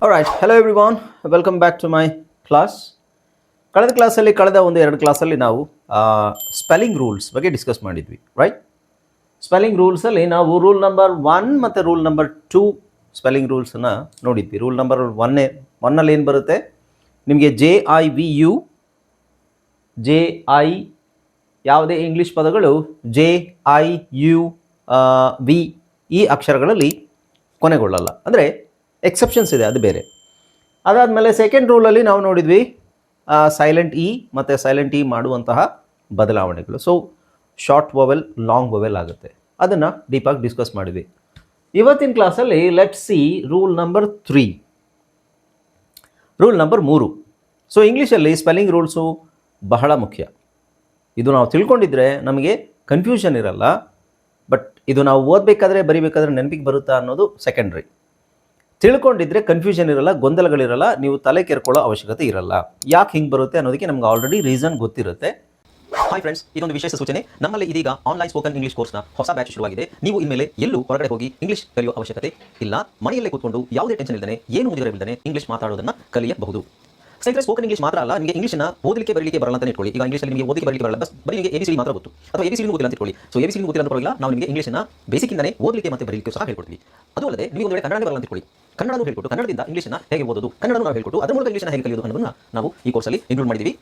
Alright, hello everyone, welcome back to my class. ಕಳೆದ ಕ್ಲಾಸಲ್ಲಿ ಕಳೆದ ಎರಡು ಕ್ಲಾಸಲ್ಲಿ ನಾವು ಸ್ಪೆಲ್ಲಿಂಗ್ ರೂಲ್ಸ್ ಬಗ್ಗೆ ಡಿಸ್ಕಸ್ ಮಾಡಿದ್ವಿ, ರೈಟ್? ಸ್ಪೆಲ್ಲಿಂಗ್ ರೂಲ್ಸಲ್ಲಿ ನಾವು ರೂಲ್ ನಂಬರ್ 1 ಮತ್ತು ರೂಲ್ ನಂಬರ್ 2 ಸ್ಪೆಲ್ಲಿಂಗ್ ರೂಲ್ಸನ್ನು ನೋಡಿದ್ವಿ. ರೂಲ್ ನಂಬರ್ ಒನ್ನಲ್ಲಿ ಏನು ಬರುತ್ತೆ ನಿಮಗೆ JIVU, JI ಯಾವುದೇ ಇಂಗ್ಲೀಷ್ ಪದಗಳು JIU V ಈ ಅಕ್ಷರಗಳಲ್ಲಿ ಕೊನೆಗೊಳ್ಳಲ್ಲ, ಅಂದರೆ ಎಕ್ಸೆಪ್ಷನ್ಸ್ ಇದೆ, ಅದು ಬೇರೆ. ಅದಾದಮೇಲೆ ಸೆಕೆಂಡ್ ರೂಲಲ್ಲಿ ನಾವು ನೋಡಿದ್ವಿ ಸೈಲೆಂಟ್ ಇ ಮತ್ತು ಸೈಲೆಂಟ್ ಇ ಮಾಡುವಂತಹ ಬದಲಾವಣೆಗಳು. So short vowel long vowel ಆಗುತ್ತೆ, ಅದನ್ನು ಡೀಪಾಗಿ ಡಿಸ್ಕಸ್ ಮಾಡಿದ್ವಿ. ಇವತ್ತಿನ ಕ್ಲಾಸಲ್ಲಿ let's see rule number 3. Rule number 3. So ಇಂಗ್ಲೀಷಲ್ಲಿ ಸ್ಪೆಲ್ಲಿಂಗ್ ರೂಲ್ಸು ಬಹಳ ಮುಖ್ಯ. ಇದು ನಾವು ತಿಳ್ಕೊಂಡಿದ್ರೆ ನಮಗೆ ಕನ್ಫ್ಯೂಷನ್ ಇರಲ್ಲ, ಬಟ್ ಇದು ನಾವು ಓದಬೇಕಾದ್ರೆ ಬರಿಬೇಕಾದ್ರೆ ನೆನಪಿಗೆ ಬರುತ್ತಾ ಅನ್ನೋದು ಸೆಕೆಂಡ್ರಿ. ತಿಳ್ಕೊಂಡಿದ್ರೆ ಕನ್ಫ್ಯೂಷನ್ ಇರಲ್ಲ, ಗೊಂದಲಗಳಿರಲ್ಲ, ನೀವು ತಲೆ ಕೆರ್ಕೊಳ್ಳೋ ಅವಶ್ಯಕತೆ ಇರಲ್ಲ. ಯಾಕೆ ಹಿಂಗೆ ಬರುತ್ತೆ ಅನ್ನೋದಕ್ಕೆ ನಮ್ಗೆ ಆಲ್ರೆಡಿ ರೀಸನ್ ಗೊತ್ತಿರುತ್ತೆ. ಹಾಯ್ ಫ್ರೆಂಡ್ಸ್, ಇದೊಂದು ವಿಶೇಷ ಸೂಚನೆ. ನಮ್ಮಲ್ಲಿ ಇದೀಗ ಆನ್ಲೈನ್ ಸ್ಪೋಕನ್ ಇಂಗ್ಲಿಷ್ ಕೋರ್ಸ್ನ ಹೊಸ ಬ್ಯಾಚ್ ಶುರುವಾಗಿದೆ. ನೀವು ಇನ್ಮೇಲೆ ಎಲ್ಲೂ ಹೊರಗಡೆ ಹೋಗಿ ಇಂಗ್ಲಿಷ್ ಕಲಿಯೋ ಅವಶ್ಯಕತೆ ಇಲ್ಲ. ಮನೆಯಲ್ಲೇ ಕೂತ್ಕೊಂಡು ಯಾವುದೇ ಟೆನ್ಷನ್ ಇಲ್ಲದೆ, ಏನು ಮುಗಿದಿರಬಿಲ್ಲದೆ ಇಂಗ್ಲಿಷ್ ಮಾತಾಡೋದನ್ನ ಕಲಿಯಬಹುದು. ಸ್ನೇಹಿತರೆ, ಸ್ಪೋಕನ್ ಇಂಗ್ಲಿಷ್ ಮಾತ್ರ ಅಲ್ಲ, ನಿಮಗೆ ಇಂಗ್ಲಿಷ್ನ ಓದಲಿಕ್ಕೆ ಬರಲಿಕ್ಕೆ ಬರಲ್ಲ ಅಂತ ಇಟ್ಕೊಳ್ಳಿ. ಈಗ ಇಂಗ್ಲಿಷಲ್ಲಿ ನಿಮಗೆ ಓದಲಿಕ್ಕೆ ಬರಲಿಕ್ಕೆ ಬರಲ್ಲ, ಬರೀ ನಿಮಗೆ ABCD ಮಾತ್ರ ಗೊತ್ತು, ಅಥವಾ ABCD ಗೊತ್ತಿಲ್ಲ ಅಂತ ಇಟ್ಕೊಳ್ಳಿ. ಸೊ ABCD ಗೊತ್ತಿಲ್ಲ ಅಂತ ಪರವಾಗಿಲ್ಲ, ನಾವು ನಿಮಗೆ ಇಂಗ್ಲಿಷ್ನ ಬೇಸಿಕ್ಕಿಂದನೇ ಓದಲಿಕ್ಕೆ ಮತ್ತು ಬರಲಿಕ್ಕೆ ಸಹ ಹೇಳ್ಕೊಡ್ತೀವಿ. ಅದು ಅಲ್ಲದೆ ನೀವು ಒಂದು ವೇಳೆ ಕನ್ನಡ ಬರಲ್ಲ ಅಂತ ಇಟ್ಕೊಳ್ಳಿ, ಕನ್ನಡನೂ ಹೇಳ್ಕೊಟ್ಟು ಕನ್ನಡದಿಂದ ಇಂಗ್ಲಿಷ್ನ ಹೇಗೆ ಓದೋದು, ಕನ್ನಡನೂ ನಾವು ಹೇಳ್ಕೊಟ್ಟು ಅದರ ಮೂಲಕ ಇಂಗ್ಲಿಷ್ನ ಹೇಗೆ ಕಲಿಯೋದು ಅನ್ನೋದನ್ನ ನಾವು ಈ ಕೋರ್ಸಲ್ಲಿ ಇನ್ಕ್ಲೂಡ್ ಮಾಡಿದ್ದೀವಿ.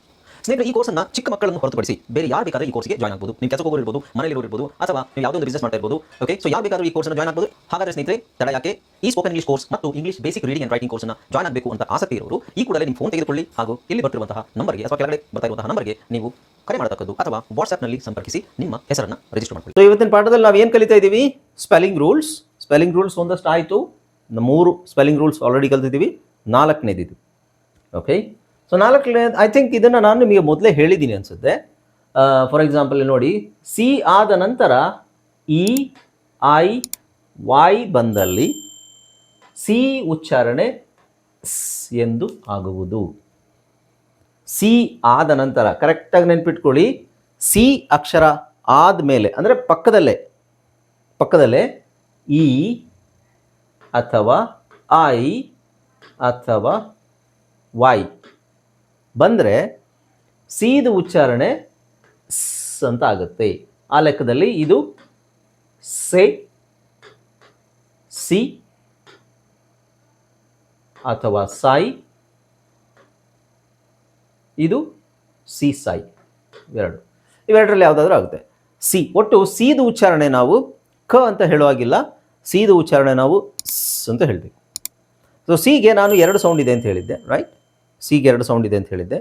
ಸ್ನೇಹಿತರೆ, ಈ ಕೋರ್ಸನ್ನು ಚಿಕ್ಕ ಮಕ್ಕಳನ್ನು ಹೊರತುಪಡಿಸಿ ಬೇರೆ ಯಾರು ಬೇಕಾದರೂ ಈ ಕೋರ್ಸ್ಗೆ ಜಾಯ್ನ್ ಆಗಬಹುದು. ನೀವು ಕೆಲಸಕ್ಕೆ ಹೋಗಿರ್ಬೋದು, ಮನೆಯಲ್ಲಿ ಇರ್ಬೋದು, ಅಥವಾ ನೀವು ಯಾವುದೋ ಒಂದು ಬಿಸ್ನೆಸ್ ಮಾಡ್ತಾ ಇರ್ಬೋದು. ಓಕೆ, ಸೊ ಯಾರು ಬೇಕಾದರೂ ಈ ಕೋರ್ಸ್ನ ಜಾಯ್ನ್ ಆಗಬಹುದು. ಹಾಗಾದರೆ ಸ್ನೇಹಿತರೆ, ತಡ ಯಾಕೆ? ಈ ಸ್ಪೋಕನ್ ಇಂಗ್ಲಿಷ್ ಕೋರ್ಸ್ ಮತ್ತು English basic reading and writing ಕೋರ್ಸ್ನ ಜಾಯ್ನ್ ಆಗಬೇಕು ಅಂತ ಆಸಕ್ತಿ ಇರೋರು ಈ ಕೂಡಲೇ ನಿಮ್ಮ ಫೋನ್ ತೆಗೆದುಕೊಳ್ಳಿ, ಹಾಗೂ ಇಲ್ಲಿ ಬರ್ತಿರುವಂತಹ ನಂಬರ್ಗೆ ಅಥವಾ ಕೆಳಗಡೆ ಬರ್ತಾ ಇರುವಂತಹ ನಂಬರ್ಗೆ ನೀವು ಕರೆ ಮಾಡತಕ್ಕದ್ದು, ಅಥವಾ ವಾಟ್ಸ್ಆ್ಯಪ್ನಲ್ಲಿ ಸಂಪರ್ಕಿಸಿ ನಿಮ್ಮ ಹೆಸರನ್ನು ರಿಜಿಸ್ಟರ್ ಮಾಡ್ಕೊಳ್ಳಿ. ಸೊ ಇವತ್ತಿನ ಪಾಠದಲ್ಲಿ ನಾವು ಏನು ಕಲಿತಾ ಇದ್ದೀವಿ? Spelling rules. ಸ್ಪೆಲ್ಲಿಂಗ್ ರೂಲ್ಸ್ ಒಂದಷ್ಟು ಆಯಿತು, 3 ಸ್ಪೆಲ್ಲಿಂಗ್ ರೂಲ್ಸ್ ಆಲ್ರೆಡಿ ಕಲಿತಿದ್ದೀವಿ, 4ನೇದಿದ್ದು. ಓಕೆ, ಸೊ 4ನೇ ಐ ಥಿಂಕ್ ಇದನ್ನು ನಾನು ನಿಮಗೆ ಮೊದಲೇ ಹೇಳಿದ್ದೀನಿ ಅನಿಸುತ್ತೆ. ಫಾರ್ ಎಕ್ಸಾಂಪಲ್ ನೋಡಿ, ಸಿ ಆದ ನಂತರ EIY ಬಂದಲ್ಲಿ ಸಿ ಉಚ್ಚಾರಣೆ ಸ್ ಎಂದು ಆಗುವುದು. ಸಿ ಆದ ನಂತರ ಕರೆಕ್ಟಾಗಿ ನೆನ್ಪಿಟ್ಕೊಳ್ಳಿ, ಸಿ ಅಕ್ಷರ ಆದಮೇಲೆ ಅಂದರೆ ಪಕ್ಕದಲ್ಲೇ ಇ ಅಥವಾ ಐ ಅಥವಾ ವೈ ಬಂದರೆ ಸಿದು ಉಚ್ಚಾರಣೆ ಸ್ ಅಂತ ಆಗುತ್ತೆ. ಆ ಲೆಕ್ಕದಲ್ಲಿ ಇದು ಸೆ, ಸಿ ಅಥವಾ ಸಾಯಿ, ಇದು ಸಿ ಸಾಯಿ. ಇವೆರಡರಲ್ಲಿ ಯಾವುದಾದ್ರೂ ಆಗುತ್ತೆ. ಸಿ, ಒಟ್ಟು ಸಿದು ಉಚ್ಚಾರಣೆ ನಾವು ಕ ಅಂತ ಹೇಳುವಾಗಿಲ್ಲ, ಸಿದು ಉಚ್ಚಾರಣೆ ನಾವು ಸ್ ಅಂತ ಹೇಳಬೇಕು. ಸೊ ಸಿಗೆ ನಾನು 2 ಸೌಂಡ್ ಇದೆ ಅಂತ ಹೇಳಿದ್ದೆ, ರೈಟ್? ಸಿಗೆ 2 ಸೌಂಡ್ ಇದೆ ಅಂತ ಹೇಳಿದ್ದೆ,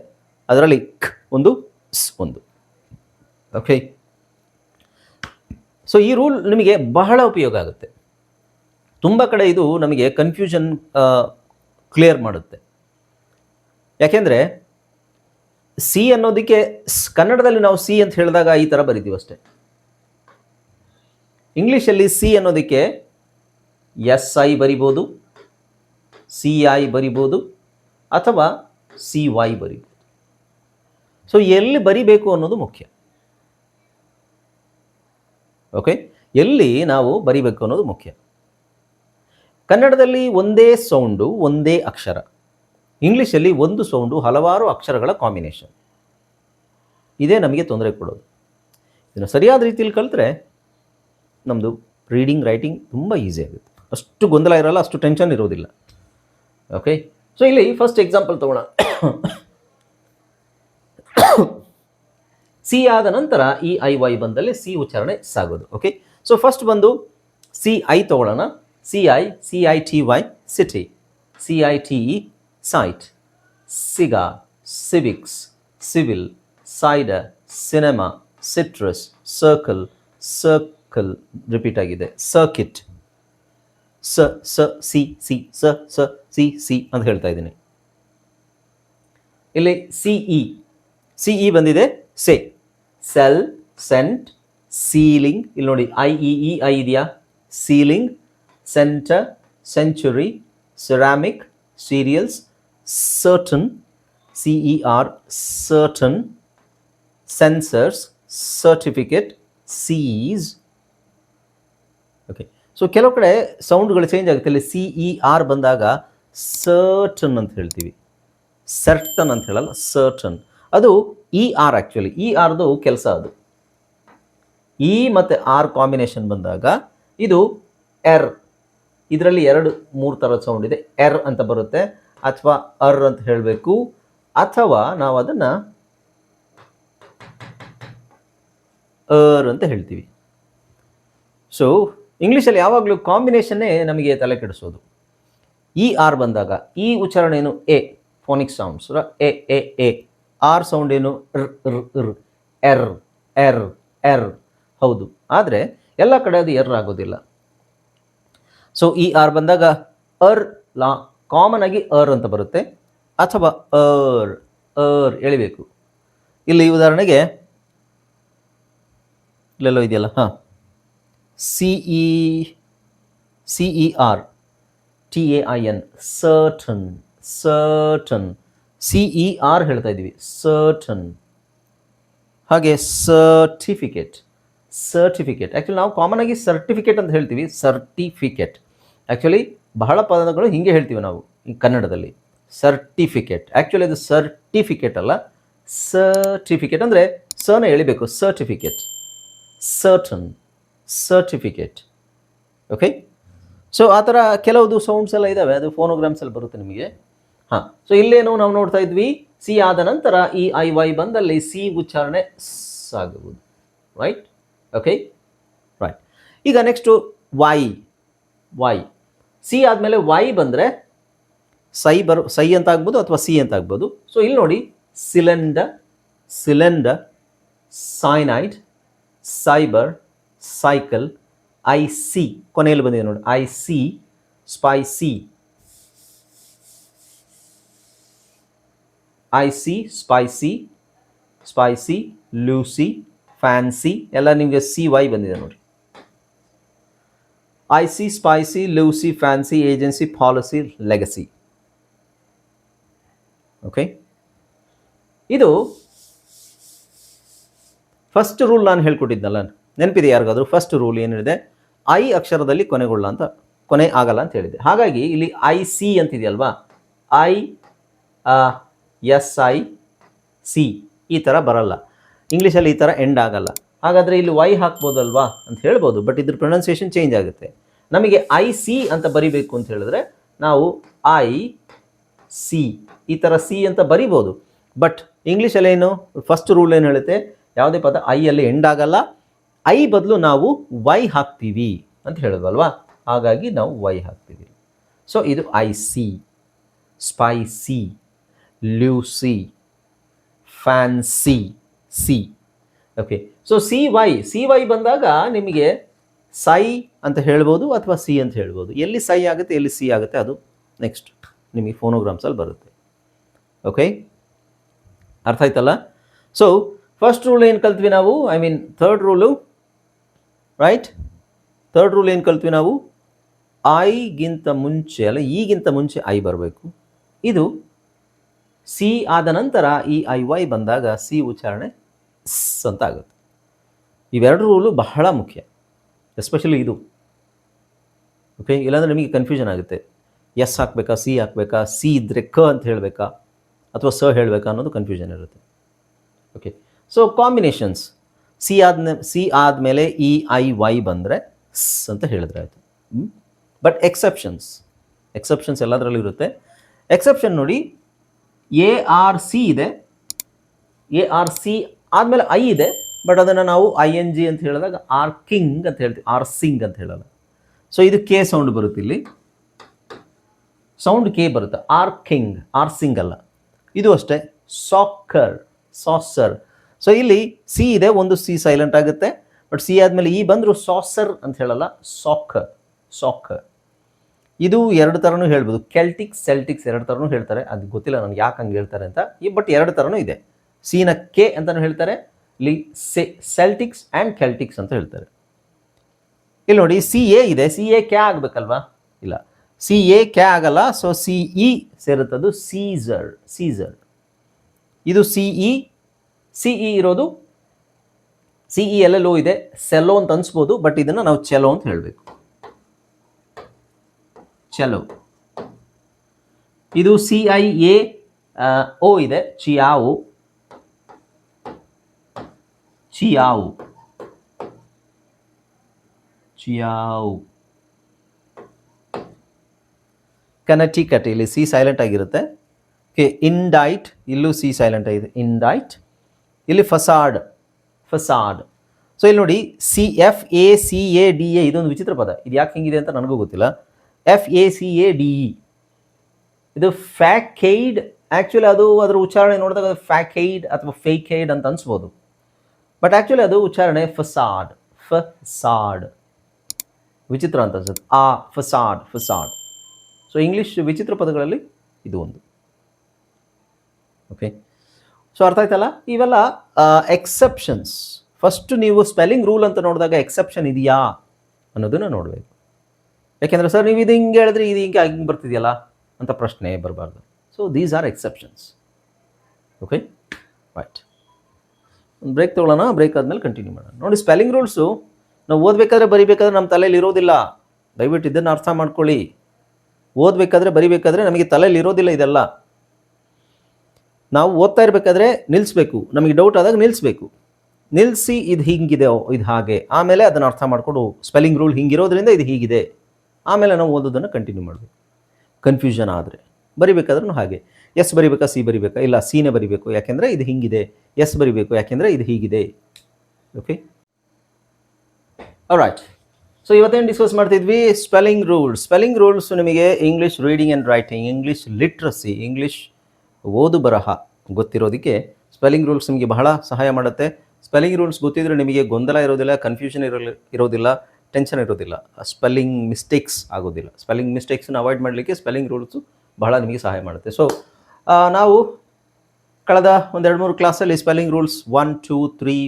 ಅದರಲ್ಲಿ ಕ್ ಒಂದು, ಸ್ ಒಂದು. ಓಕೆ, ಸೊ ಈ ರೂಲ್ ನಿಮಗೆ ಬಹಳ ಉಪಯೋಗ ಆಗುತ್ತೆ. ತುಂಬ ಕಡೆ ಇದು ನಮಗೆ ಕನ್ಫ್ಯೂಷನ್ ಕ್ಲಿಯರ್ ಮಾಡುತ್ತೆ. ಯಾಕೆಂದರೆ ಸಿ ಅನ್ನೋದಕ್ಕೆ ಕನ್ನಡದಲ್ಲಿ ನಾವು ಸಿ ಅಂತ ಹೇಳಿದಾಗ ಈ ಥರ ಬರಿತೀವಿ ಅಷ್ಟೇ. ಇಂಗ್ಲೀಷಲ್ಲಿ ಸಿ ಅನ್ನೋದಕ್ಕೆ SI ಬರಿಬೋದು, CI ಬರಿಬೋದು, ಅಥವಾ CY ಬರಿಬೋದು. ಸೊ ಎಲ್ಲಿ ಬರಿಬೇಕು ಅನ್ನೋದು ಮುಖ್ಯ. ಓಕೆ, ಎಲ್ಲಿ ನಾವು ಬರಿಬೇಕು ಅನ್ನೋದು ಮುಖ್ಯ. ಕನ್ನಡದಲ್ಲಿ ಒಂದೇ ಸೌಂಡು, ಒಂದೇ ಅಕ್ಷರ. ಇಂಗ್ಲೀಷಲ್ಲಿ ಒಂದು ಸೌಂಡು, ಹಲವಾರು ಅಕ್ಷರಗಳ ಕಾಂಬಿನೇಷನ್. ಇದೇ ನಮಗೆ ತೊಂದರೆ ಕೊಡೋದು. ಇದನ್ನು ಸರಿಯಾದ ರೀತಿಯಲ್ಲಿ ಕಲಿತ್ರೆ ನಮ್ಮದು ರೀಡಿಂಗ್ ರೈಟಿಂಗ್ ತುಂಬ ಈಸಿ ಆಗುತ್ತೆ. ಅಷ್ಟು ಗೊಂದಲ ಇರೋಲ್ಲ, ಅಷ್ಟು ಟೆನ್ಷನ್ ಇರೋದಿಲ್ಲ. ಓಕೆ, ಸೊ ಇಲ್ಲಿ ಫಸ್ಟ್ ಎಕ್ಸಾಂಪಲ್ ತಗೋಣ. ಸಿ ಆದ ನಂತರ EIY ಬಂದಲ್ಲಿ ಸಿ ಉಚ್ಚಾರಣೆ ಸಾಗೋದು. ಓಕೆ, ಸೊ ಫಸ್ಟ್ ಬಂದು CI ತಗೊಳ್ಳೋಣ. CITY city, CITE cite, cigar civics, civil, cider, cinema, citrus, circle repeat ಆಗಿದೆ, ಸರ್ಕಿಟ್, ಸಿ ಅಂತ ಹೇಳ್ತಾ ಇದ್ದೀನಿ. ಇಲ್ಲಿ CE ಬಂದಿದೆ, ಸೆಲ್, ಸೆಂಟ್, ಸೀಲಿಂಗ್. ಇಲ್ಲಿ ನೋಡಿ IEI ಇದೆಯಾ? Ceiling, centre, century, ceramic, serials, certain, CER, certain, sensors, certificate, seas. Okay, so ಕೆಲವು ಕಡೆ ಸೌಂಡ್ಗಳು ಚೇಂಜ್ ಆಗುತ್ತೆ. ಇಲ್ಲಿ CER ಬಂದಾಗ ಸರ್ಟನ್ ಅಂತ ಹೇಳ್ತೀವಿ, ಸರ್ಟನ್ ಅಂತ ಹೇಳಲ್ಲ, ಸರ್ಟನ್. ಅದು ಇ ಆರ್, ಆ್ಯಕ್ಚುಲಿ ಇ ಆರ್ದು ಕೆಲಸ ಅದು. ಇ ಮತ್ತು ಆರ್ ಕಾಂಬಿನೇಷನ್ ಬಂದಾಗ ಇದು ಎರ್. ಇದರಲ್ಲಿ 2-3 ಥರದ ಸೌಂಡ್ ಇದೆ. ಎರ್ ಅಂತ ಬರುತ್ತೆ, ಅಥವಾ ಅರ್ ಅಂತ ಹೇಳಬೇಕು, ಅಥವಾ ನಾವು ಅದನ್ನು ಅರ್ ಅಂತ ಹೇಳ್ತೀವಿ. ಸೊ ಇಂಗ್ಲೀಷಲ್ಲಿ ಯಾವಾಗಲೂ ಕಾಂಬಿನೇಷನ್ನೇ ನಮಗೆ ತಲೆ ಕೆಡಿಸೋದು. ಇ ಆರ್ ಬಂದಾಗ ಈ ಉಚ್ಚಾರಣೆ ಏನು, a phonic sounds, A A A. R sound ಏನು, ಎರ್ ಎರ್ ಎರ್. ಹೌದು, ಆದರೆ ಎಲ್ಲ ಕಡೆ ಅದು ಎರ್ ಆಗೋದಿಲ್ಲ. ಸೊ ಇ ಆರ್ ಬಂದಾಗ ಅರ್ ಕಾಮನ್ ಆಗಿ ಅರ್ ಅಂತ ಬರುತ್ತೆ, ಅಥವಾ ಅರ್ ಎಳಿಬೇಕು. ಇಲ್ಲಿ ಉದಾಹರಣೆಗೆ ಇಲ್ಲೆಲ್ಲೋ ಇದೆಯಲ್ಲ, ಹಾಂ, CER TAIN, certain, certain. CER ಹೇಳ್ತಾ ಇದ್ದೀವಿ, ಸರ್ಟನ್. ಹಾಗೆ ಸರ್ಟಿಫಿಕೇಟ್, ಸರ್ಟಿಫಿಕೇಟ್. ಆ್ಯಕ್ಚುಲಿ ನಾವು ಕಾಮನ್ ಆಗಿ ಸರ್ಟಿಫಿಕೇಟ್ ಅಂತ ಹೇಳ್ತೀವಿ, ಸರ್ಟಿಫಿಕೇಟ್. ಆ್ಯಕ್ಚುಲಿ ಬಹಳ ಪದಗಳು ಹೀಗೆ ಹೇಳ್ತೀವಿ ನಾವು ಈ ಕನ್ನಡದಲ್ಲಿ, ಸರ್ಟಿಫಿಕೇಟ್. ಆ್ಯಕ್ಚುಲಿ ಅದು ಸರ್ಟಿಫಿಕೇಟ್ ಅಲ್ಲ, ಸರ್ಟಿಫಿಕೇಟ್ ಅಂದರೆ ಸನ ಎಳಿಬೇಕು, certificate, certain, certificate. Okay. So ಆ ಥರ ಕೆಲವುದು ಸೌಂಡ್ಸ್ ಎಲ್ಲ ಇದ್ದಾವೆ, ಅದು ಫೋನೋಗ್ರಾಮ್ಸಲ್ಲಿ ಬರುತ್ತೆ ನಿಮಗೆ. ಹಾಂ, ಸೊ ಇಲ್ಲೇನು ನಾವು ನೋಡ್ತಾ ಇದ್ವಿ, ಸಿ ಆದ ನಂತರ ಈ ಐ ವೈ ಬಂದಲ್ಲಿ ಸಿ ಉಚ್ಚಾರಣೆ ಆಗುವುದು. Right, okay, right. ಈಗ ನೆಕ್ಸ್ಟು ವೈ. ವೈ, ಸಿ ಆದಮೇಲೆ ವೈ ಬಂದರೆ ಸೈ ಅಂತ ಆಗ್ಬೋದು, ಅಥವಾ ಸಿ ಅಂತ ಆಗ್ಬೋದು. ಸೊ ಇಲ್ಲಿ ನೋಡಿ, cylinder, cylinder, cyanide, cyber, cycle, I C ಕೊನೆಯಲ್ಲಿ ಬಂದಿದೆ ನೋಡಿ, I C, spicy, I C, spicy, spicy, Lucy, fancy, ಎಲ್ಲ ನಿಮಗೆ ಸಿ ವೈ ಬಂದಿದೆ ನೋಡಿ. I C, spicy, Lucy, fancy, agency, policy, legacy. Okay, ಇದು ಫಸ್ಟ್ ರೂಲ್ ನಾನು ಹೇಳ್ಕೊಟ್ಟಿದ್ನಲ್ಲ, ನೆನಪಿದೆ ಯಾರಿಗಾದರೂ? ಫಸ್ಟ್ ರೂಲ್ ಏನಿದೆ, ಐ ಅಕ್ಷರದಲ್ಲಿ ಕೊನೆ ಆಗಲ್ಲ ಅಂತ ಹೇಳಿದೆ. ಹಾಗಾಗಿ ಇಲ್ಲಿ ಐ ಸಿ ಅಂತಿದೆಯಲ್ವಾ, ಐ ಎಸ್ ಐ ಸಿ ಈ ಥರ ಬರಲ್ಲ, ಇಂಗ್ಲೀಷಲ್ಲಿ ಈ ಥರ ಎಂಡ್ ಆಗಲ್ಲ. ಹಾಗಾದರೆ ಇಲ್ಲಿ ವೈ ಹಾಕ್ಬೋದಲ್ವಾ ಅಂತ ಹೇಳ್ಬೋದು, ಬಟ್ ಇದ್ರ ಪ್ರೊನೌನ್ಸಿಯೇಷನ್ ಚೇಂಜ್ ಆಗುತ್ತೆ. ನಮಗೆ ಐ ಸಿ ಅಂತ ಬರಿಬೇಕು ಅಂತ ಹೇಳಿದ್ರೆ ನಾವು ಐ ಸಿ ಈ ಥರ ಸಿ ಅಂತ ಬರಿಬೋದು. ಬಟ್ ಇಂಗ್ಲೀಷಲ್ಲಿ ಏನು ಫಸ್ಟ್ ರೂಲ್ ಏನು ಹೇಳುತ್ತೆ, ಯಾವುದೇ ಪದ ಐಯಲ್ಲಿ ಎಂಡ್ ಆಗಲ್ಲ, ಐ ಬದಲು ನಾವು ವೈ ಹಾಕ್ತೀವಿ ಅಂತ ಹೇಳೋದಲ್ವಾ, ಹಾಗಾಗಿ ನಾವು ವೈ ಹಾಕ್ತೀವಿ. ಸೊ ಇದು icy, spicy, Lucy, fancy, C. Okay, so C Y ಬಂದಾಗ ನಿಮಗೆ ಸೈ ಅಂತ ಹೇಳ್ಬೋದು, ಅಥವಾ ಸಿ ಅಂತ ಹೇಳ್ಬೋದು. ಎಲ್ಲಿ ಸೈ ಆಗುತ್ತೆ, ಎಲ್ಲಿ ಸಿ ಆಗುತ್ತೆ, ಅದು ನೆಕ್ಸ್ಟ್ ನಿಮಗೆ ಫೋನೋಗ್ರಾಮ್ಸಲ್ಲಿ ಬರುತ್ತೆ. ಓಕೆ, ಅರ್ಥ ಆಯ್ತಲ್ಲ? ಸೊ ಫಸ್ಟ್ ರೂಲ್ ಏನು ಕಲ್ತ್ವಿ ನಾವು, I mean third rule, right? Third rule ಏನು ಕಲ್ತ್ವಿ ನಾವು, ಐಗಿಂತ ಮುಂಚೆ ಅಲ್ಲ, ಈಗಿಂತ ಮುಂಚೆ ಐ ಬರಬೇಕು. ಇದು ಸಿ ಆದ ನಂತರ ಈ ಐ ವೈ ಬಂದಾಗ ಸಿ ಉಚ್ಚಾರಣೆ ಸ್ ಅಂತ ಆಗುತ್ತೆ. ಇವೆರಡು ರೂಲು ಬಹಳ ಮುಖ್ಯ, ಎಸ್ಪೆಷಲಿ ಇದು. ಓಕೆ, ಇಲ್ಲಾಂದರೆ ನಿಮಗೆ ಕನ್ಫ್ಯೂಷನ್ ಆಗುತ್ತೆ, ಎಸ್ ಹಾಕಬೇಕಾ, ಸಿ ಹಾಕಬೇಕಾ, ಸಿ ಇದ್ದರೆ ಕ ಅಂತ ಹೇಳಬೇಕಾ, ಅಥವಾ ಸ ಹೇಳಬೇಕಾ ಅನ್ನೋದು ಕನ್ಫ್ಯೂಷನ್ ಇರುತ್ತೆ. ಓಕೆ, ಸೊ ಕಾಂಬಿನೇಷನ್ಸ್, ಸಿ ಆದಮೇಲೆ ಈ ಐ ವೈ ಬಂದರೆ ಸ್ ಅಂತ ಹೇಳಿದ್ರೆ ಆಯಿತು. ಬಟ್ ಎಕ್ಸೆಪ್ಷನ್ಸ್ ಎಲ್ಲದರಲ್ಲೂ ಇರುತ್ತೆ. ಎಕ್ಸೆಪ್ಷನ್ ನೋಡಿ, ಎ ಆರ್ ಸಿ ಇದೆ, ಎ ಆರ್ ಸಿ ಆದಮೇಲೆ ಐ ಇದೆ, ಬಟ್ ಅದನ್ನು ನಾವು ಐ ಎನ್ ಜಿ ಅಂತ ಹೇಳಿದಾಗ ಆರ್ ಕಿಂಗ್ ಅಂತ ಹೇಳ್ತೀವಿ, ಆರ್ ಸಿಂಗ್ ಅಂತ ಹೇಳಲ್ಲ. ಸೊ ಇದು ಕೆ ಸೌಂಡ್ ಬರುತ್ತೆ, ಇಲ್ಲಿ ಸೌಂಡ್ ಕೆ ಬರುತ್ತೆ, ಆರ್ ಕಿಂಗ್, ಆರ್ ಸಿಂಗ್ ಅಲ್ಲ. ಇದು ಅಷ್ಟೇ, ಸಾಕರ್, ಸಾಸರ್. ಸೊ ಇಲ್ಲಿ ಸಿ ಇದೆ, ಒಂದು ಸಿ ಸೈಲೆಂಟ್ ಆಗುತ್ತೆ, ಬಟ್ ಸಿ ಆದಮೇಲೆ ಈ ಬಂದರೂ ಸಾಸರ್ ಅಂತ ಹೇಳಲ್ಲ, ಸಾಕರ್, ಸಾಕರ್. ಇದು ಎರಡು ಥರನೂ ಹೇಳ್ಬೋದು, ಸೆಲ್ಟಿಕ್ಸ್ ಎರಡು ಥರನೂ ಹೇಳ್ತಾರೆ. ಅದು ಗೊತ್ತಿಲ್ಲ ನನಗೆ ಯಾಕೆ ಹಂಗೆ ಹೇಳ್ತಾರೆ ಅಂತ, ಬಟ್ ಎರಡು ಥರನೂ ಇದೆ. ಸಿನ ಕೆ ಅಂತಲೂ ಹೇಳ್ತಾರೆ, ಇಲ್ಲಿ ಸೆಲ್ಟಿಕ್ಸ್ ಆ್ಯಂಡ್ ಕೆಲ್ಟಿಕ್ಸ್ ಅಂತ ಹೇಳ್ತಾರೆ. ಇಲ್ಲಿ ನೋಡಿ, ಸಿ ಎ ಇದೆ, ಸಿ ಎ ಕ್ಯಾ ಆಗಬೇಕಲ್ವಾ? ಇಲ್ಲ, ಸಿ ಎ ಕ್ಯಾ ಆಗಲ್ಲ. ಸೊ ಸಿ ಇ ಸೇರುತ್ತದು, ಸೀಸರ್. ಇದು ಸಿ ಇ ಇರೋದು, ಸಿ ಇ ಎಲ್ಲೆಲ್ಲೋ ಇದೆ, ಸೆಲ್ಲೋ ಅಂತ ಅನ್ಸ್ಬೋದು, ಬಟ್ ಇದನ್ನು ನಾವು ಚೆಲೋ ಅಂತ ಹೇಳಬೇಕು, ಚೆಲೋ. ಇದು CIAO ಇದೆ, ಚಿಯಾವು, ಚಿಯಾವು, ಚಿಯಾವು. ಕನೆಕ್ಟಿಕಟ್, ಇಲ್ಲಿ ಸಿ ಸೈಲೆಂಟ್ ಆಗಿರುತ್ತೆ. ಓಕೆ, ಇಂಡೈಟ್, ಇಲ್ಲೂ ಸಿ ಸೈಲೆಂಟ್ ಆಗಿದೆ, ಇಂಡೈಟ್. ಇಲ್ಲಿ ಫಸಾಡ್, ಫಸಾಡ್. ಸೊ ಇಲ್ಲಿ ನೋಡಿ, FACADA, ಇದೊಂದು ವಿಚಿತ್ರ ಪದ, ಇದು ಯಾಕೆ ಹಿಂಗಿದೆ ಅಂತ ನನಗೂ ಗೊತ್ತಿಲ್ಲ. FACADE, ಇದು ಫ್ಯಾಕೈಡ್. ಆ್ಯಕ್ಚುಲಿ ಅದು ಅದರ ಉಚ್ಚಾರಣೆ ನೋಡಿದಾಗ ಅದು ಫ್ಯಾಕೈಡ್ ಅಥವಾ ಫೇಕೈಡ್ ಅಂತ ಅನ್ಸ್ಬೋದು, ಬಟ್ ಆ್ಯಕ್ಚುಲಿ ಅದು ಉಚ್ಚಾರಣೆ ಫಸಾಡ್, ಫಸಾಡ್. ವಿಚಿತ್ರ ಅಂತ ಅನ್ಸುತ್ತೆ, ಫಸಾಡ್, ಫಸಾಡ್. ಸೊ ಇಂಗ್ಲೀಷ್ ವಿಚಿತ್ರ ಪದಗಳಲ್ಲಿ ಇದು ಒಂದು. ಓಕೆ, ಸೊ ಅರ್ಥ ಆಯ್ತಲ್ಲ. ಇವೆಲ್ಲ ಎಕ್ಸೆಪ್ಷನ್ಸ್. ಫಸ್ಟ್ ನೀವು ಸ್ಪೆಲ್ಲಿಂಗ್ ರೂಲ್ ಅಂತ ನೋಡಿದಾಗ ಎಕ್ಸೆಪ್ಷನ್ ಇದೆಯಾ ಅನ್ನೋದನ್ನು ನೋಡಬೇಕು. ಯಾಕೆಂದರೆ ಸರ್ ನೀವು ಇದು ಹಿಂಗೆ ಹೇಳಿದ್ರೆ ಇದು ಹಿಂಗೆ ಬರ್ತಿದೆಯಲ್ಲ ಅಂತ ಪ್ರಶ್ನೆ ಬರಬಾರ್ದು. So these are exceptions. Okay, right. ಒಂದು ಬ್ರೇಕ್ ತೊಗೊಳ್ಳೋಣ, ಬ್ರೇಕ್ ಆದಮೇಲೆ ಕಂಟಿನ್ಯೂ ಮಾಡೋಣ. ನೋಡಿ, ಸ್ಪೆಲ್ಲಿಂಗ್ ರೂಲ್ಸು ನಾವು ಓದಬೇಕಾದ್ರೆ ಬರಿಬೇಕಾದ್ರೆ ನಮ್ಮ ತಲೆಯಲ್ಲಿ ಇರೋದಿಲ್ಲ. ದಯವಿಟ್ಟು ಇದನ್ನು ಅರ್ಥ ಮಾಡ್ಕೊಳ್ಳಿ. ಓದಬೇಕಾದ್ರೆ ಬರಿಬೇಕಾದ್ರೆ ನಮಗೆ ತಲೆಯಲ್ಲಿ ಇರೋದಿಲ್ಲ ಇದೆಲ್ಲ. ನಾವು ಓದ್ತಾ ಇರಬೇಕಾದ್ರೆ ನಿಲ್ಲಿಸ್ಬೇಕು, ನಮಗೆ ಡೌಟ್ ಆದಾಗ ನಿಲ್ಲಿಸ್ಬೇಕು. ನಿಲ್ಲಿಸಿ ಇದು ಹಿಂಗಿದೆ, ಇದು ಹಾಗೆ, ಆಮೇಲೆ ಅದನ್ನು ಅರ್ಥ ಮಾಡಿಕೊಂಡು ಸ್ಪೆಲ್ಲಿಂಗ್ ರೂಲ್ ಹಿಂಗಿರೋದ್ರಿಂದ ಇದು ಹೀಗಿದೆ, ಆಮೇಲೆ ನಾವು ಓದೋದನ್ನು ಕಂಟಿನ್ಯೂ ಮಾಡಬೇಕು. ಕನ್ಫ್ಯೂಷನ್ ಆದರೆ ಬರಿಬೇಕಾದ್ರೂ ಹಾಗೆ, ಎಸ್ ಬರಿಬೇಕಾ ಸಿ ಬರಿಬೇಕಾ, ಇಲ್ಲ ಸಿನೇ ಬರಿಬೇಕು ಯಾಕೆಂದರೆ ಇದು ಹಿಂಗಿದೆ, ಎಸ್ ಬರಿಬೇಕು ಯಾಕೆಂದರೆ ಇದು ಹೀಗಿದೆ. Okay, right. ಸೊ ಇವತ್ತೇನು ಡಿಸ್ಕಸ್ ಮಾಡ್ತಿದ್ವಿ? Spelling rules. ಸ್ಪೆಲ್ಲಿಂಗ್ ರೂಲ್ಸ್ ನಿಮಗೆ English reading and writing, English literacy, English ಓದು ಬರಹ ಗೊತ್ತಿರೋದಕ್ಕೆ ಸ್ಪೆಲ್ಲಿಂಗ್ ರೂಲ್ಸ್ ನಿಮಗೆ ಬಹಳ ಸಹಾಯ ಮಾಡುತ್ತೆ. ಸ್ಪೆಲ್ಲಿಂಗ್ ರೂಲ್ಸ್ ಗೊತ್ತಿದ್ರೆ ನಿಮಗೆ ಗೊಂದಲ ಇರೋದಿಲ್ಲ, ಕನ್ಫ್ಯೂಷನ್ ಇರೋದಿಲ್ಲ, ಟೆನ್ಷನ್ ಇರೋದಿಲ್ಲ, ಸ್ಪೆಲ್ಲಿಂಗ್ ಮಿಸ್ಟೇಕ್ಸ್ ಆಗೋದಿಲ್ಲ. ಸ್ಪೆಲ್ಲಿಂಗ್ ಮಿಸ್ಟೇಕ್ಸನ್ನು ಅವಾಯ್ಡ್ ಮಾಡಲಿಕ್ಕೆ ಸ್ಪೆಲ್ಲಿಂಗ್ ರೂಲ್ಸು ಬಹಳ ನಿಮಗೆ ಸಹಾಯ ಮಾಡುತ್ತೆ. ಸೊ ನಾವು ಕಳೆದ ಒಂದೆರಡು ಮೂರು ಕ್ಲಾಸಲ್ಲಿ ಸ್ಪೆಲ್ಲಿಂಗ್ ರೂಲ್ಸ್ 1, 2, 3,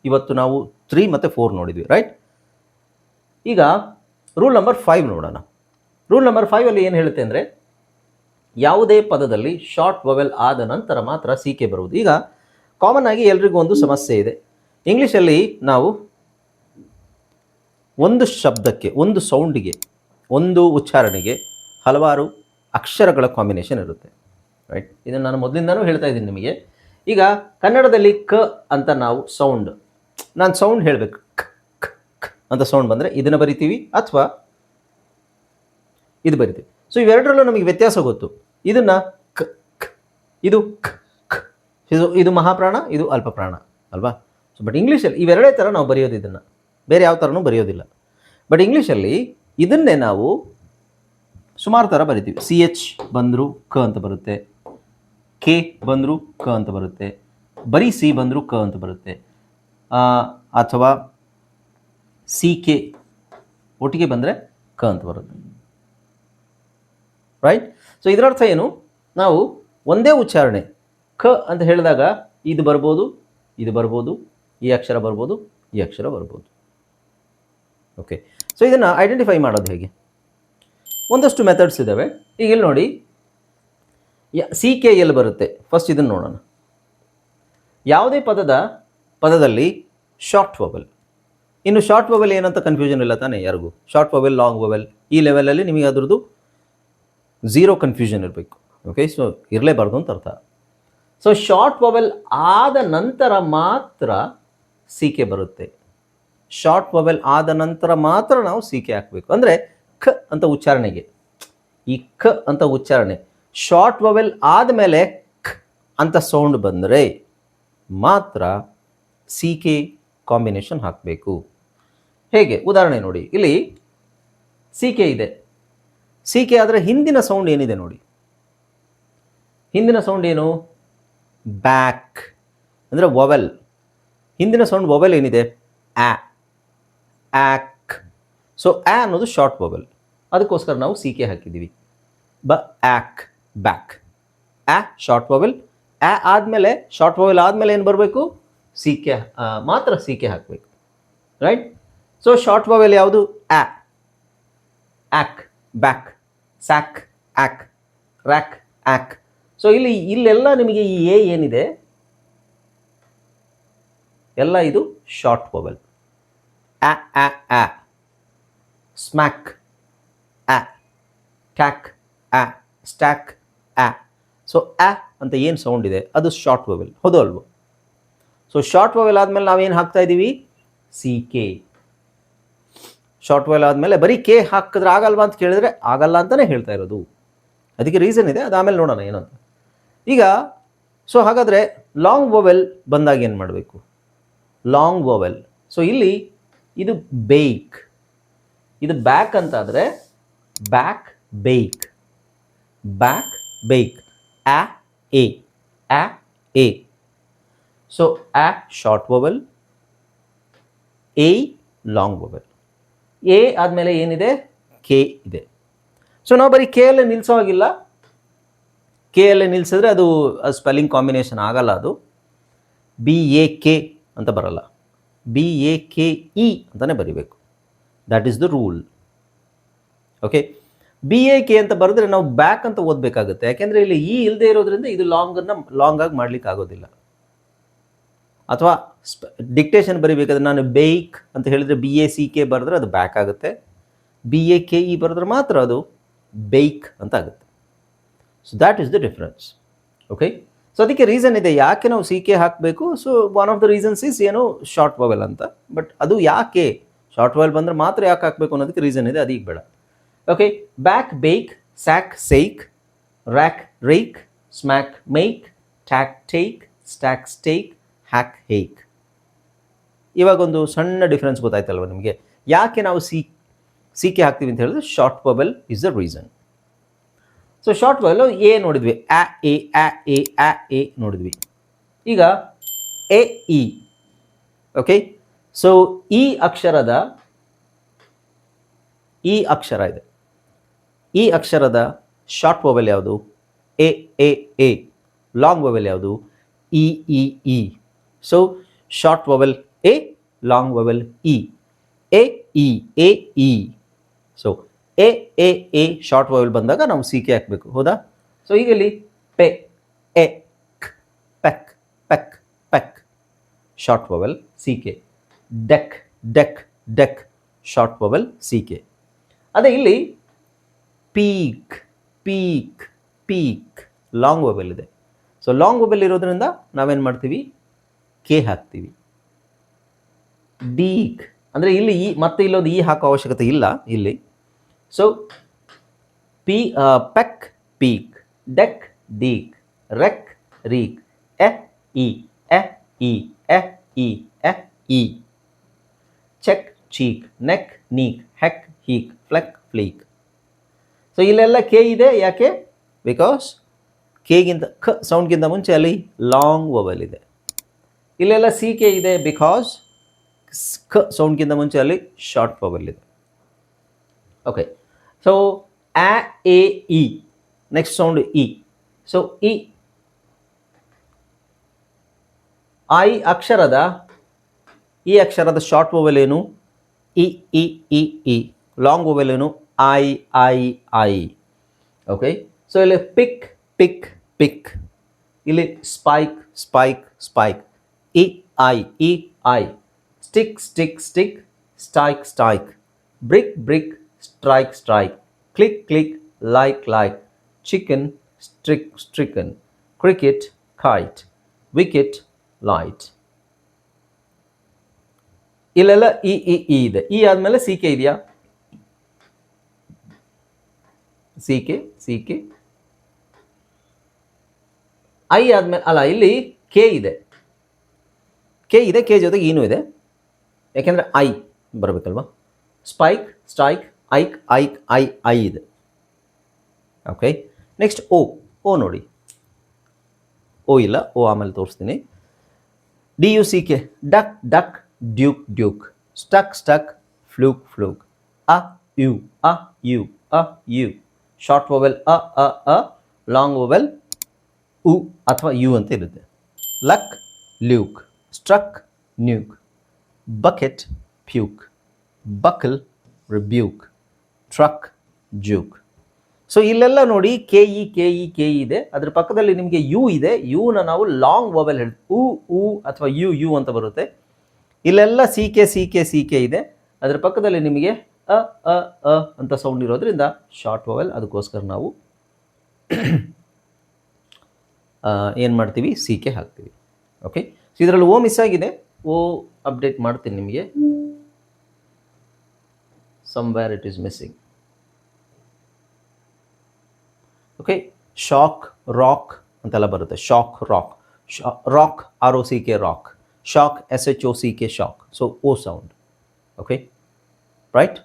ಇವತ್ತು ನಾವು 3 ಮತ್ತು 4 ನೋಡಿದ್ವಿ, ರೈಟ್? ಈಗ ರೂಲ್ ನಂಬರ್ 5 ನೋಡೋಣ. ರೂಲ್ ನಂಬರ್ 5ಅಲ್ಲಿ ಏನು ಹೇಳುತ್ತೆ ಅಂದರೆ, ಯಾವುದೇ ಪದದಲ್ಲಿ ಶಾರ್ಟ್ ವವೆಲ್ ಆದ ನಂತರ ಮಾತ್ರ CK ಬರುವುದು. ಈಗ ಕಾಮನ್ ಆಗಿ ಎಲ್ರಿಗೂ ಒಂದು ಸಮಸ್ಯೆ ಇದೆ. ಇಂಗ್ಲೀಷಲ್ಲಿ ನಾವು ಒಂದು ಶಬ್ದಕ್ಕೆ, ಒಂದು ಸೌಂಡಿಗೆ, ಒಂದು ಉಚ್ಚಾರಣೆಗೆ ಹಲವಾರು ಅಕ್ಷರಗಳ ಕಾಂಬಿನೇಷನ್ ಇರುತ್ತೆ, ರೈಟ್? ಇದನ್ನು ನಾನು ಮೊದಲಿಂದನೂ ಹೇಳ್ತಾ ಇದ್ದೀನಿ ನಿಮಗೆ. ಈಗ ಕನ್ನಡದಲ್ಲಿ ಕ ಅಂತ ನಾವು ಸೌಂಡ್, ನಾನು ಸೌಂಡ್ ಹೇಳಬೇಕು, ಕ್ ಅಂತ ಸೌಂಡ್ ಬಂದರೆ ಇದನ್ನು ಬರಿತೀವಿ ಅಥವಾ ಇದು ಬರಿತೀವಿ. ಸೊ ಇವೆರಡರಲ್ಲೂ ನಮಗೆ ವ್ಯತ್ಯಾಸ ಗೊತ್ತು. ಇದನ್ನು ಕ್ ಕ್, ಇದು ಕ್ ಕ್, ಇದು ಮಹಾಪ್ರಾಣ, ಇದು ಅಲ್ಪಪ್ರಾಣ ಅಲ್ವಾ? ಸೊ ಬಟ್ ಇಂಗ್ಲೀಷಲ್ಲಿ ಇವೆರಡೇ ಥರ ನಾವು ಬರೆಯೋದು, ಇದನ್ನು ಬೇರೆ ಯಾವ ಥರನೂ ಬರೆಯೋದಿಲ್ಲ. ಬಟ್ ಇಂಗ್ಲೀಷಲ್ಲಿ ಇದನ್ನೇ ನಾವು ಸುಮಾರು ಥರ ಬರಿತೀವಿ. CH ಬಂದರೂ ಕ ಅಂತ ಬರುತ್ತೆ, ಕೆ ಬಂದರೂ ಕ ಅಂತ ಬರುತ್ತೆ, ಬರೀ ಸಿ ಬಂದರೂ ಕ ಅಂತ ಬರುತ್ತೆ, ಅಥವಾ CK ಒಟ್ಟಿಗೆ ಬಂದರೆ ಕ ಅಂತ ಬರುತ್ತೆ, ರೈಟ್? ಸೊ ಇದರರ್ಥ ಏನು? ನಾವು ಒಂದೇ ಉಚ್ಚಾರಣೆ ಕ ಅಂತ ಹೇಳಿದಾಗ ಇದು ಬರ್ಬೋದು, ಇದು ಬರ್ಬೋದು, ಈ ಅಕ್ಷರ ಬರ್ಬೋದು, ಈ ಅಕ್ಷರ ಬರ್ಬೋದು. ಓಕೆ, ಸೊ ಇದನ್ನು ಐಡೆಂಟಿಫೈ ಮಾಡೋದು ಹೇಗೆ? ಒಂದಷ್ಟು ಮೆಥಡ್ಸ್ ಇದ್ದಾವೆ. ಈಗ ಇಲ್ಲಿ ನೋಡಿ, CK ಎಲ್ಲಿ ಬರುತ್ತೆ? ಫಸ್ಟ್ ಇದನ್ನು ನೋಡೋಣ. ಯಾವುದೇ ಪದದಲ್ಲಿ ಶಾರ್ಟ್ ವವೆಲ್, ಇನ್ನು ಶಾರ್ಟ್ ವವೆಲ್ ಏನಂತ ಕನ್ಫ್ಯೂಷನ್ ಇಲ್ಲ ತಾನೇ ಯಾರಿಗೂ? ಶಾರ್ಟ್ ವವೆಲ್, ಲಾಂಗ್ ವವೆಲ್, ಈ ಲೆವೆಲಲ್ಲಿ ನಿಮಗೆ ಅದರದ್ದು ಝೀರೋ ಕನ್ಫ್ಯೂಷನ್ ಇರಬೇಕು. ಓಕೆ, ಸೊ ಇರಲೇಬಾರ್ದು ಅಂತ ಅರ್ಥ. ಸೊ ಶಾರ್ಟ್ ವವೆಲ್ ಆದ ನಂತರ ಮಾತ್ರ CK ಬರುತ್ತೆ. ಶಾರ್ಟ್ ವವೆಲ್ ಆದ ನಂತರ ಮಾತ್ರ ನಾವು CK ಹಾಕಬೇಕು. ಅಂದರೆ ಖ ಅಂತ ಉಚ್ಚಾರಣೆಗೆ, ಈ ಖ ಅಂತ ಉಚ್ಚಾರಣೆ ಶಾರ್ಟ್ ವವೆಲ್ ಆದಮೇಲೆ ಖ ಅಂತ ಸೌಂಡ್ ಬಂದರೆ ಮಾತ್ರ CK ಕಾಂಬಿನೇಷನ್ ಹಾಕಬೇಕು. ಹೇಗೆ? ಉದಾಹರಣೆ ನೋಡಿ, ಇಲ್ಲಿ CK ಇದೆ. CK ಆದರೆ ಹಿಂದಿನ ಸೌಂಡ್ ಏನಿದೆ ನೋಡಿ, ಹಿಂದಿನ ಸೌಂಡ್ ಏನು? ಬ್ಯಾಕ್ ಅಂದರೆ ವವೆಲ್. ಹಿಂದಿನ ಸೌಂಡ್ ವವೆಲ್ ಏನಿದೆ? ಆ, ಆಕ್. ಸೊ ಆ ಅನ್ನೋದು ಶಾರ್ಟ್ ವವೆಲ್, ಅದಕ್ಕೋಸ್ಕರ ನಾವು CK ಹಾಕಿದ್ದೀವಿ. ಆಕ್, ಬ್ಯಾಕ್. ಆ ಶಾರ್ಟ್ ವವೆಲ್, ಆ ಆದಮೇಲೆ, ಶಾರ್ಟ್ ವವೆಲ್ ಆದಮೇಲೆ ಏನು ಬರಬೇಕು? CK, ಮಾತ್ರ CK ಹಾಕಬೇಕು, ರೈಟ್? ಸೊ ಶಾರ್ಟ್ ವವೆಲ್ ಯಾವುದು? ಆ, ಆಕ್, ಬ್ಯಾಕ್, ಸ್ಯಾಕ್, ಆಕ್, ರ್ಯಾಕ್, ಆಕ್. ಸೊ ಇಲ್ಲೆಲ್ಲ ನಿಮಗೆ ಈ ಎ ಏನಿದೆ ಎಲ್ಲ ಇದು ಶಾರ್ಟ್ ವವೆಲ್. ಆ, ಆ, ಆ, ಸ್ಮ್ಯಾಕ್, ಆ, ಟ್ಯಾಕ್, ಆ, ಸ್ಟ್ಯಾಕ್, ಆ. ಸೊ ಆ ಅಂತ ಏನು ಸೌಂಡ್ ಇದೆ ಅದು ಶಾರ್ಟ್ ವವೆಲ್, ಹೌದು ಅಲ್ವೋ? ಸೊ ಶಾರ್ಟ್ ವವೆಲ್ ಆದಮೇಲೆ ನಾವೇನು ಹಾಕ್ತಾ ಇದ್ದೀವಿ? C K. ಶಾರ್ಟ್ ವವೆಲ್ ಆದಮೇಲೆ ಬರೀ ಕೆ ಹಾಕಿದ್ರೆ ಆಗಲ್ವಾ ಅಂತ ಕೇಳಿದ್ರೆ ಆಗಲ್ಲ ಅಂತಲೇ ಹೇಳ್ತಾ ಇರೋದು. ಅದಕ್ಕೆ ರೀಸನ್ ಇದೆ, ಅದು ಆಮೇಲೆ ನೋಡೋಣ ಏನಂತ. ಈಗ ಸೊ ಹಾಗಾದರೆ ಲಾಂಗ್ ವೊವೆಲ್ ಬಂದಾಗ ಏನು ಮಾಡಬೇಕು? Long vowel. ಸೊ ಇಲ್ಲಿ ಇದು ಬೇಕ್, ಇದು ಬ್ಯಾಕ್ ಅಂತಾದರೆ ಬ್ಯಾಕ್ ಬೇಕ್, ಬ್ಯಾಕ್ ಬೇಕ್. ಆ ಎ, ಆ ಎ. ಸೊ ಆ short vowel, A long vowel. A ಆದಮೇಲೆ ಏನಿದೆ? ಕೆ ಇದೆ. ಸೊ ನಾವು ಬರೀ ಕೆ ಅಲ್ಲೇ ನಿಲ್ಲಿಸೋ ಹಾಗಿಲ್ಲ. ಕೆ ಅಲ್ಲೇ ನಿಲ್ಲಿಸಿದ್ರೆ ಅದು ಸ್ಪೆಲ್ಲಿಂಗ್ ಕಾಂಬಿನೇಷನ್ ಆಗಲ್ಲ, ಅದು ಬಿ ಎ ಕೆ ಅಂತ ಬರಲ್ಲ, ಬಿ ಎ ಕೆ ಇ ಅಂತಲೇ ಬರಿಬೇಕು. That is the rule. Okay, B A K ಅಂತ ಬರೆದ್ರೆ ನಾವು ಬ್ಯಾಕ್ ಅಂತ ಓದಬೇಕಾಗುತ್ತೆ, ಯಾಕೆಂದರೆ ಇಲ್ಲಿ ಇ ಇಲ್ಲದೆ ಇರೋದ್ರಿಂದ ಇದು ಲಾಂಗ್ ಆಗಿ ಮಾಡ್ಲಿಕ್ಕೆ ಆಗೋದಿಲ್ಲ. ಅಥವಾ ಡಿಕ್ಟೇಷನ್ ಬರಿಬೇಕಾದ್ರೆ ನಾನು ಬೇಕ್ ಅಂತ ಹೇಳಿದರೆ ಬಿ ಎ ಸಿ ಕೆ ಬರೆದ್ರೆ ಅದು ಬ್ಯಾಕ್ ಆಗುತ್ತೆ, ಬಿ ಎ ಕೆ ಇ ಬರೆದ್ರೆ ಮಾತ್ರ ಅದು ಬೇಕ್ ಅಂತ ಆಗುತ್ತೆ. So that is the difference. Okay, so ಅದಕ್ಕೆ ರೀಸನ್ ಇದೆ ಯಾಕೆ ನಾವು ಸಿ ಕೆ ಹಾಕಬೇಕು. So one of the reasons is ಏನು, ಶಾರ್ಟ್ ವವೆಲ್ ಅಂತ. ಬಟ್ ಅದು ಯಾಕೆ ಶಾರ್ಟ್ ವವೆಲ್ ಬಂದರೆ ಮಾತ್ರ ಯಾಕೆ ಹಾಕಬೇಕು ಅನ್ನೋದಕ್ಕೆ ರೀಸನ್ ಇದೆ, ಅದೀಗ ಬೇಡ. Okay, back bake, sack sake, rack rake, smack make, tack take, stack stake, hack hake. ಇವಾಗೊಂದು ಸಣ್ಣ ಡಿಫ್ರೆನ್ಸ್ ಗೊತ್ತಾಯ್ತಲ್ವ ನಿಮಗೆ, ಯಾಕೆ ನಾವು ಸಿ ಕೆ ಹಾಕ್ತೀವಿ ಅಂತ ಹೇಳಿದ್ರೆ short vowel is the reason. So short vowel A ನೋಡಿದ್ವಿ, ಆ ಎ, ಆ ಎ, ಆ ಎ ನೋಡಿದ್ವಿ. ಈಗ ಎ ಇ. ಓಕೆ, ಸೊ ಈ ಅಕ್ಷರದ ಇದೆ, ಈ ಅಕ್ಷರದ ಶಾರ್ಟ್ ವವೆಲ್ ಯಾವುದು? A A A. Long vowel ಯಾವುದು? E E E. So short vowel A, long vowel E. A E, A E. So A A A short vowel ಬಂದಾಗ ನಾವು C K ಹಾಕಬೇಕು, ಹೌದಾ? ಸೊ ಈಗ ಇಲ್ಲಿ ಪೆ, A, peck, peck, peck, short vowel C K. Deck, deck, deck, short vowel C K. ಅದೇ ಇಲ್ಲಿ peek, peek, peek, long vowel ಇದೆ. ಸೊ ಲಾಂಗ್ ವವೆಲ್ ಇರೋದ್ರಿಂದ ನಾವೇನು ಮಾಡ್ತೀವಿ? ಕೆ ಹಾಕ್ತೀವಿ. ಡೀಕ್ ಅಂದರೆ ಇಲ್ಲಿ ಈ ಮತ್ತೆ ಇಲ್ಲೊಂದು ಈ ಹಾಕೋ ಅವಶ್ಯಕತೆ ಇಲ್ಲ ಇಲ್ಲಿ. So peck, peek, deck, deek, wreck, reek, A E, A E, A E, A E. Check, cheek, neck, neek, heck, heek, fleck, fleek. So ಇಲ್ಲೆಲ್ಲ ಕೆ ಇದೆ, ಯಾಕೆ? ಬಿಕಾಸ್ ಕೆಗಿಂತ ಖ ಸೌಂಡ್ಗಿಂತ ಮುಂಚೆ ಅಲ್ಲಿ ಲಾಂಗ್ ವವೆಲ್ ಇದೆ. ಇಲ್ಲೆಲ್ಲ ಸಿ ಕೆ ಇದೆ, ಬಿಕಾಸ್ ಖ ಸೌಂಡ್ಗಿಂತ ಮುಂಚೆ ಅಲ್ಲಿ ಶಾರ್ಟ್ ವವೆಲ್ ಇದೆ. ಓಕೆ, ಸೊ ಆ A E, next sound E. So E, I ಅಕ್ಷರದ, ಈ ಅಕ್ಷರದ ಶಾರ್ಟ್ ವವೆಲ್ ಏನು? E E E E. Long vowel ಏನು? I I I. Okay, so ಇಲ್ಲಿ ಪಿಕ್, ಪಿಕ್, ಪಿಕ್. ಇಲ್ಲಿ spike, spike, spike. E I, E I. Stick, stick, stick, stike, stike. Brick, brick, strike, strike. Click, click, like, like. Chicken, strick, stricken. Cricket, kite. Wicket, light. ಇಲ್ಲೆಲ್ಲ E E E ಇದೆ. E ಆದಮೇಲೆ C K ಇದೆಯಾ? C K, C K. I ಆದಮೇಲೆ ಅಲ್ಲ, ಇಲ್ಲಿ K ಇದೆ, K ಇದೆ, K ಜೊತೆಗೆ ಏನೂ ಇದೆ, ಯಾಕೆಂದರೆ ಐ ಬರಬೇಕಲ್ವಾ? Spike, strike, ike, ike, I I ಇದೆ. Okay, next O. ಓ ನೋಡಿ, ಓ ಇಲ್ಲ, ಓ ಆಮೇಲೆ ತೋರಿಸ್ತೀನಿ. D U C K. Duck, duck, duke, duke. Stuck, stuck, fluke, fluke. Uh U, uh U, uh U. Short vowel uh uh uh. Long vowel ಉ ಅಥವಾ U ಅಂತ ಇರುತ್ತೆ. Luck, Luke. Struck, nuke. Bucket, puke. Buckle, rebuke. Truck, juke. So ಇಲ್ಲೆಲ್ಲ ನೋಡಿ K E, K E, K E ಇದೆ. ಅದ್ರ ಪಕ್ಕದಲ್ಲಿ ನಿಮಗೆ ಯು ಇದೆ. ಯುನ ನಾವು ಲಾಂಗ್ ವವೆಲ್ ಹೇಳ್ತೀವಿ, ಉ ಅಥವಾ ಯು, ಯು ಅಂತ ಬರುತ್ತೆ. ಇಲ್ಲೆಲ್ಲ C K, C K, C K ಇದೆ. ಅದ್ರ ಪಕ್ಕದಲ್ಲಿ ನಿಮಗೆ ಅ ಅ ಅ ಅಂತ ಸೌಂಡ್ ಇರೋದ್ರಿಂದ ಶಾರ್ಟ್ ವವೆಲ್. ಅದಕ್ಕೋಸ್ಕರ ನಾವು ಏನು ಮಾಡ್ತೀವಿ, ಸಿ ಕೆ ಹಾಕ್ತೀವಿ. ಓಕೆ, ಸೊ ಇದರಲ್ಲಿ ಓ ಮಿಸ್ ಆಗಿದೆ, ಓ ಅಪ್ಡೇಟ್ ಮಾಡ್ತೀನಿ ನಿಮಗೆ. Somewhere it is missing. Okay, shock, rock ಅಂತೆಲ್ಲ ಬರುತ್ತೆ. Shock, rock, rock, R O C K rock, shock, S H O C K shock. So O sound. Okay, right.